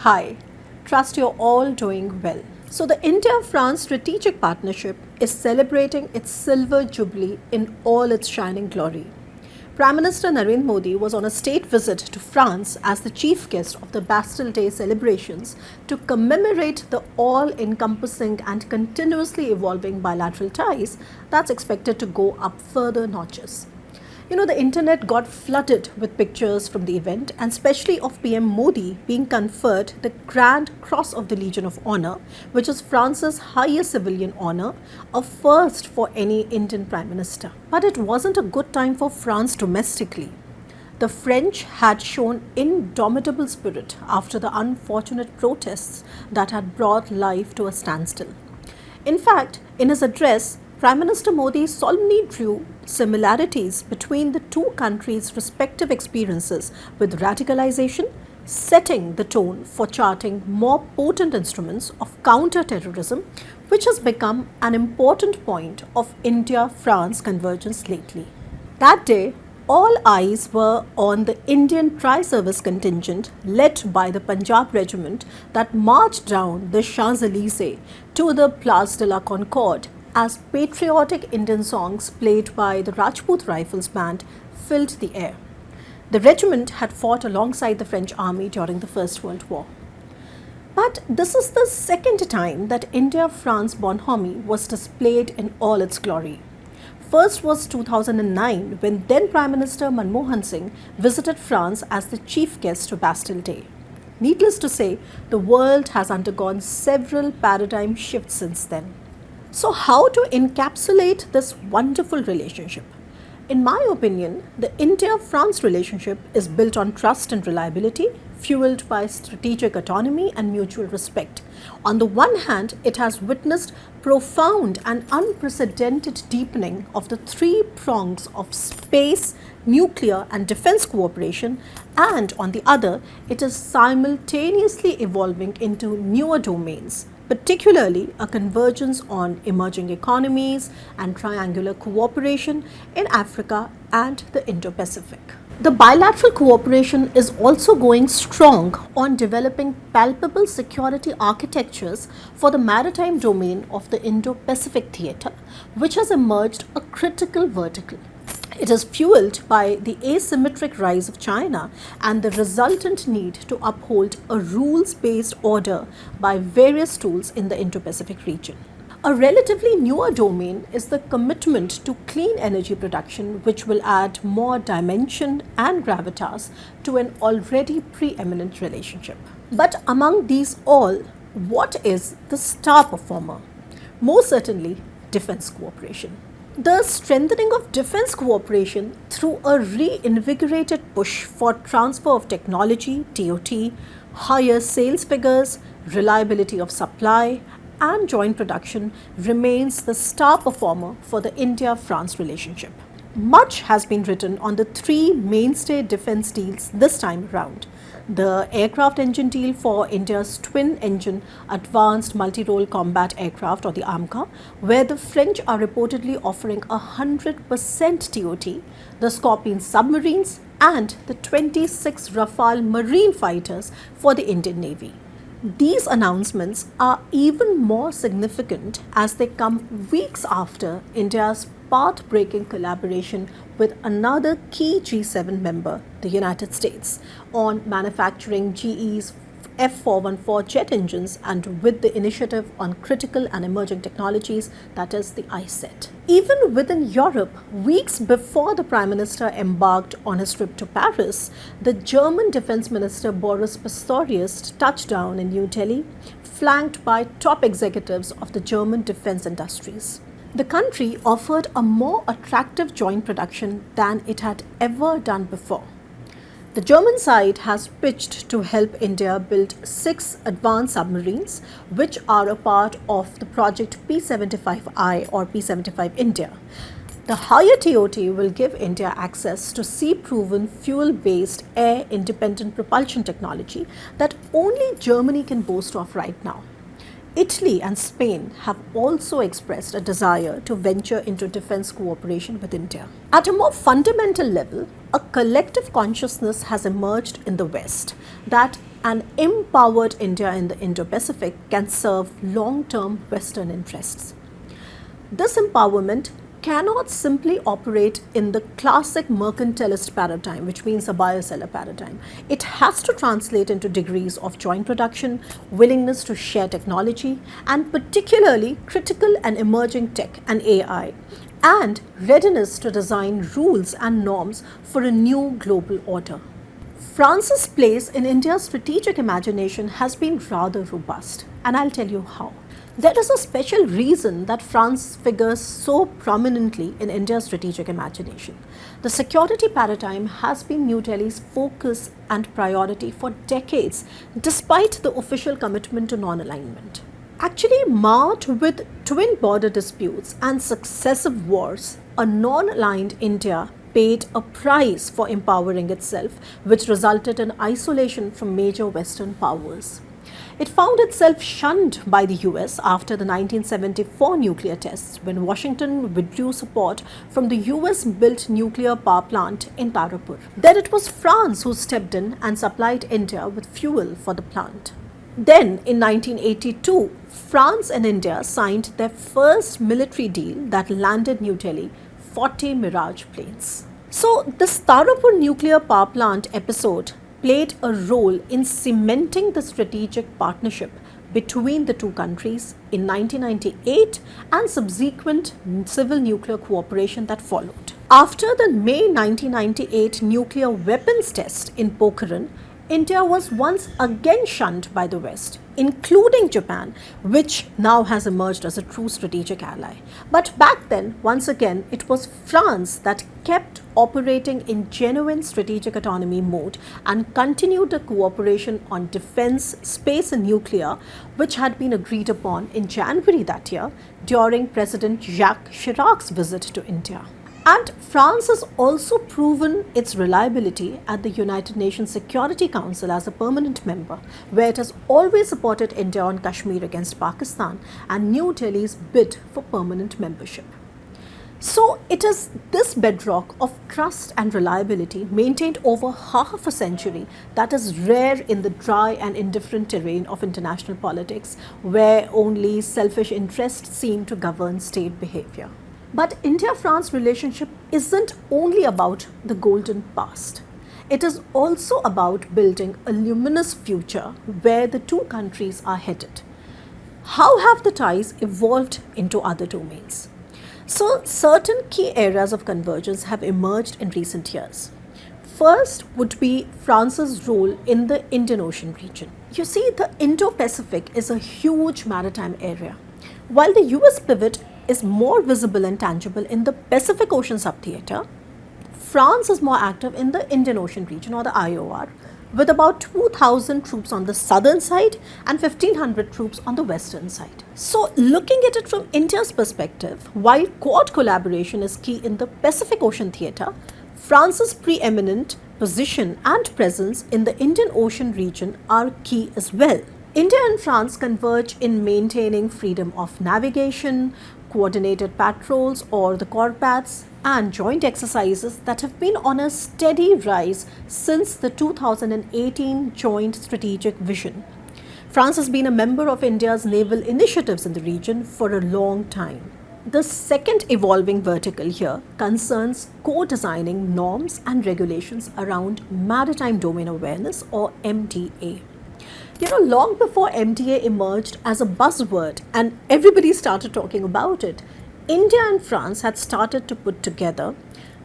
Hi, trust you're all doing well. So, the India France strategic partnership is celebrating its silver jubilee in all its shining glory. Prime Minister Narendra Modi was on a state visit to France as the chief guest of the Bastille Day celebrations to commemorate the all-encompassing and continuously evolving bilateral ties that's expected to go up further notches. The internet got flooded with pictures from the event, and especially of PM Modi being conferred the Grand Cross of the Legion of Honor, which is France's highest civilian honor, a first for any Indian Prime Minister. But it wasn't a good time for France domestically. The French had shown indomitable spirit after the unfortunate protests that had brought life to a standstill. In fact, in his address, Prime Minister Modi solemnly drew similarities between the two countries' respective experiences with radicalization, setting the tone for charting more potent instruments of counter-terrorism, which has become an important point of India-France convergence lately. That day, all eyes were on the Indian tri-service contingent led by the Punjab regiment that marched down the Champs-Élysées to the Place de la Concorde as patriotic Indian songs played by the Rajput Rifles Band filled the air. The regiment had fought alongside the French army during the First World War. But this is the second time that India-France bonhomie was displayed in all its glory. First was 2009 when then Prime Minister Manohar Singh visited France as the chief guest to Bastille Day. Needless to say, the world has undergone several paradigm shifts since then. So, how to encapsulate this wonderful relationship? In my opinion, the India-France relationship is built on trust and reliability, fueled by strategic autonomy and mutual respect. On the one hand, it has witnessed profound and unprecedented deepening of the three prongs of space, nuclear and defense cooperation, and on the other, it is simultaneously evolving into newer domains, particularly a convergence on emerging economies and triangular cooperation in Africa and the Indo-Pacific. The bilateral cooperation is also going strong on developing palpable security architectures for the maritime domain of the Indo-Pacific theatre, which has emerged a critical vertical. It is fueled by the asymmetric rise of China and the resultant need to uphold a rules-based order by various tools in the Indo-Pacific region. A relatively newer domain is the commitment to clean energy production, which will add more dimension and gravitas to an already preeminent relationship. But among these all, what is the star performer? Most certainly, defense cooperation. The strengthening of defense cooperation through a reinvigorated push for transfer of technology, TOT, higher sales figures, reliability of supply, and joint production remains the star performer for the India-France relationship. Much has been written on the three mainstay defense deals this time around. The aircraft engine deal for India's twin-engine Advanced Multi-Role Combat Aircraft, or the AMCA, where the French are reportedly offering 100% TOT, the Scorpion submarines, and the 26 Rafale marine fighters for the Indian Navy. These announcements are even more significant as they come weeks after India's path-breaking collaboration with another key G7 member, the United States, on manufacturing GE's F414 jet engines and with the initiative on critical and emerging technologies, that is the ISET. Even within Europe, weeks before the Prime Minister embarked on his trip to Paris, the German Defense Minister Boris Pistorius touched down in New Delhi, flanked by top executives of the German defense industries. The country offered a more attractive joint production than it had ever done before. The German side has pitched to help India build 6 advanced submarines, which are a part of the project P75I or P75 India. The higher TOT will give India access to sea-proven fuel-based air-independent propulsion technology that only Germany can boast of right now. Italy and Spain have also expressed a desire to venture into defense cooperation with India. At a more fundamental level, a collective consciousness has emerged in the West that An empowered India in the Indo-Pacific can serve long-term Western interests. This empowerment cannot simply operate in the classic mercantilist paradigm, which means a buyer-seller paradigm. It has to translate into degrees of joint production, willingness to share technology, and particularly critical and emerging tech and AI, and readiness to design rules and norms for a new global order. France's place in India's strategic imagination has been rather robust, and I'll tell you how. There is a special reason that France figures so prominently in India's strategic imagination. The security paradigm has been New Delhi's focus and priority for decades, despite the official commitment to non-alignment. Actually, marred with twin border disputes and successive wars, a non-aligned India paid a price for empowering itself, which resulted in isolation from major Western powers. It found itself shunned by the US after the 1974 nuclear tests, when Washington withdrew support from the US-built nuclear power plant in Tarapur. Then it was France who stepped in and supplied India with fuel for the plant. Then, in 1982, France and India signed their first military deal that landed New Delhi 40 Mirage planes. So, this Tarapur nuclear power plant episode played a role in cementing the strategic partnership between the two countries in 1998 and subsequent civil nuclear cooperation that followed. After the May 1998 nuclear weapons test in Pokhran, India was once again shunned by the West, including Japan, which now has emerged as a true strategic ally. But back then, once again, it was France that kept operating in genuine strategic autonomy mode and continued the cooperation on defense, space and nuclear, which had been agreed upon in January that year during President Jacques Chirac's visit to India. And France has also proven its reliability at the United Nations Security Council as a permanent member, where it has always supported India on Kashmir against Pakistan and New Delhi's bid for permanent membership. So it is this bedrock of trust and reliability maintained over half a century that is rare in the dry and indifferent terrain of international politics, where only selfish interests seem to govern state behavior. But India-France relationship isn't only about the golden past. It is also about building a luminous future where the two countries are headed. How have the ties evolved into other domains? So, certain key areas of convergence have emerged in recent years. First would be France's role in the Indian Ocean region. You see, the Indo-Pacific is a huge maritime area. While the US pivot is more visible and tangible in the Pacific Ocean subtheater, France is more active in the Indian Ocean region, or the IOR, with about 2,000 troops on the southern side and 1,500 troops on the western side. So, looking at it from India's perspective, while Quad collaboration is key in the Pacific Ocean theater, France's preeminent position and presence in the Indian Ocean region are key as well. India and France converge in maintaining freedom of navigation, coordinated patrols or the Corpats, and joint exercises that have been on a steady rise since the 2018 Joint Strategic Vision. France has been a member of India's naval initiatives in the region for a long time. The second evolving vertical here concerns co-designing norms and regulations around maritime domain awareness, or MDA. Long before MDA emerged as a buzzword and everybody started talking about it, India and France had started to put together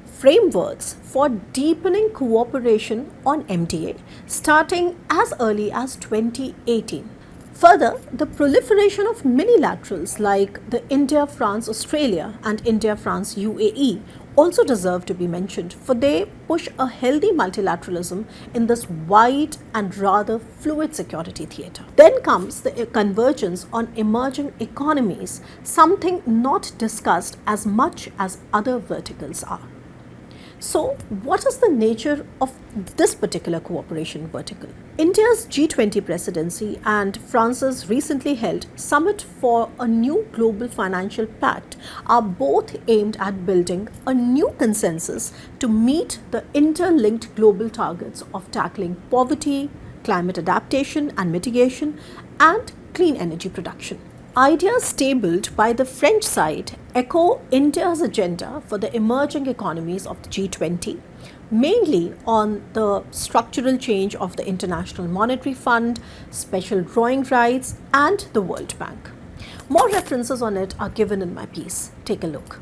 frameworks for deepening cooperation on MDA starting as early as 2018. Further, the proliferation of minilaterals like the India-France-Australia and India-France-UAE also deserve to be mentioned, for they push a healthy multilateralism in this wide and rather fluid security theatre. Then comes the convergence on emerging economies, something not discussed as much as other verticals are. So, what is the nature of this particular cooperation vertical? India's G20 presidency and France's recently held Summit for a New Global Financial Pact are both aimed at building a new consensus to meet the interlinked global targets of tackling poverty, climate adaptation and mitigation, and clean energy production. Ideas tabled by the French side echo India's agenda for the emerging economies of the G20, mainly on the structural change of the International Monetary Fund, special drawing rights, and the World Bank. More references on it are given in my piece. Take a look.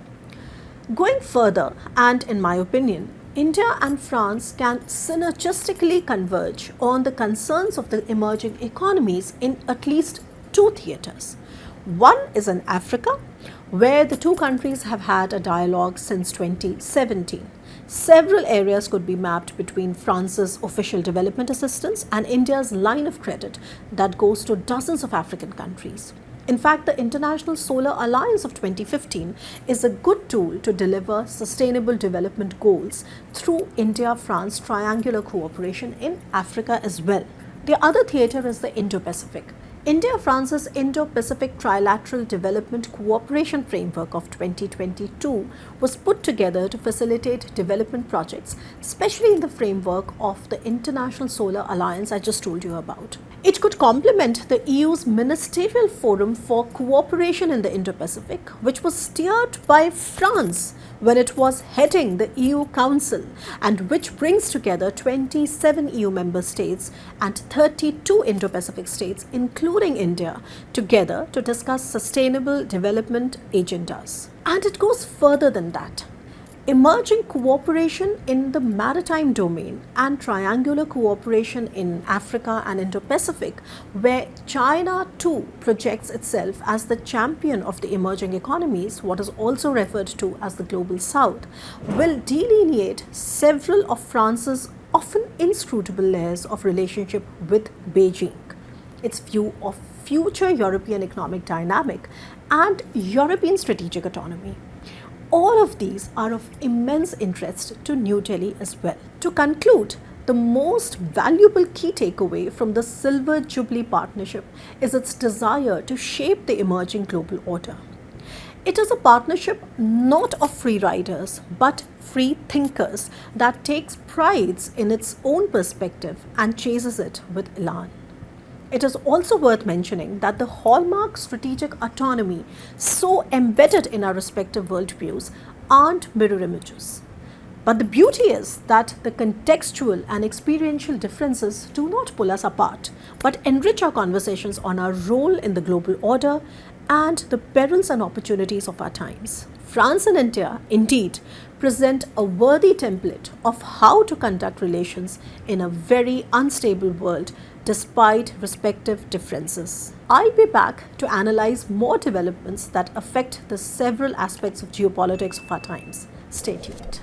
Going further, and in my opinion, India and France can synergistically converge on the concerns of the emerging economies in at least two theatres. One is in Africa, where the two countries have had a dialogue since 2017. Several areas could be mapped between France's official development assistance and India's line of credit that goes to dozens of African countries. In fact, the International Solar Alliance of 2015 is a good tool to deliver sustainable development goals through India-France triangular cooperation in Africa as well. The other theatre is the Indo-Pacific. India-France's Indo-Pacific Trilateral Development Cooperation Framework of 2022 was put together to facilitate development projects, especially in the framework of the International Solar Alliance I just told you about. It could complement the EU's Ministerial Forum for Cooperation in the Indo-Pacific, which was steered by France when it was heading the EU Council, and which brings together 27 EU member states and 32 Indo-Pacific states, including India, together to discuss sustainable development agendas. And it goes further than that. Emerging cooperation in the maritime domain and triangular cooperation in Africa and Indo-Pacific, where China too projects itself as the champion of the emerging economies, what is also referred to as the Global South, will delineate several of France's often inscrutable layers of relationship with Beijing, its view of future European economic dynamic, and European strategic autonomy. All of these are of immense interest to New Delhi as well. To conclude, the most valuable key takeaway from the Silver Jubilee Partnership is its desire to shape the emerging global order. It is a partnership not of free riders, but free thinkers that takes pride in its own perspective and chases it with elan. It is also worth mentioning that the hallmark strategic autonomy so embedded in our respective worldviews aren't mirror images. But the beauty is that the contextual and experiential differences do not pull us apart, but enrich our conversations on our role in the global order and the perils and opportunities of our times. France and India, indeed, present a worthy template of how to conduct relations in a very unstable world despite respective differences. I'll be back to analyze more developments that affect the several aspects of geopolitics of our times. Stay tuned.